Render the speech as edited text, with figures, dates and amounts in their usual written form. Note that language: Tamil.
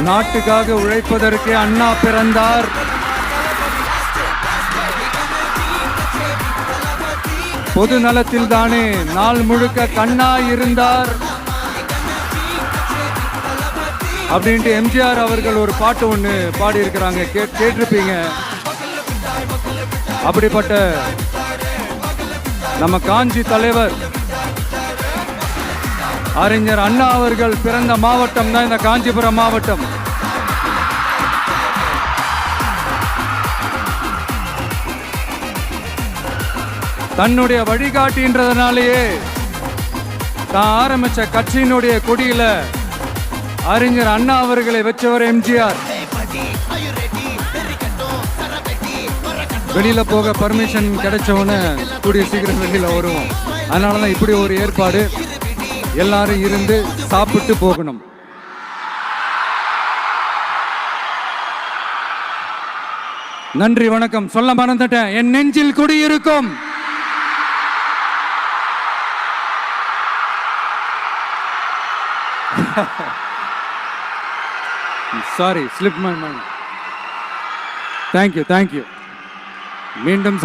நாட்டுக்காக உழைப்பதற்கு அண்ணா பிறந்தார். பொது நலத்தில் தானே நாள் முழுக்க கண்ணா இருந்தார் அப்படின்ட்டு எம்ஜிஆர் அவர்கள் ஒரு பாட்டு ஒன்று பாடி இருக்கிறாங்க, கேட்டிருப்பீங்க. அப்படிப்பட்ட நம்ம காஞ்சி தலைவர் அறிஞர் அண்ணா அவர்கள் பிறந்த மாவட்டம் தான் இந்த காஞ்சிபுரம் மாவட்டம். தன்னுடைய வழிகாட்டின்றதுனாலேயே தான் ஆரம்பிச்ச கட்சியினுடைய கொடியில அறிஞர் அண்ணா அவர்களை வச்சவர் எம்ஜிஆர். வெளியில போக பர்மிஷன் கிடைச்சவொன்னு கூடிய சீக்கிரம் வெளியில வருவோம். அதனாலதான் இப்படி ஒரு ஏற்பாடு. எல்லாரும் இருந்து சாப்பிட்டு போகணும். நன்றி, வணக்கம். சொல்ல மறந்துட்டேன், என் நெஞ்சில் குடியிருக்கும் sorry, slip my mind. Thank you. மீண்டும்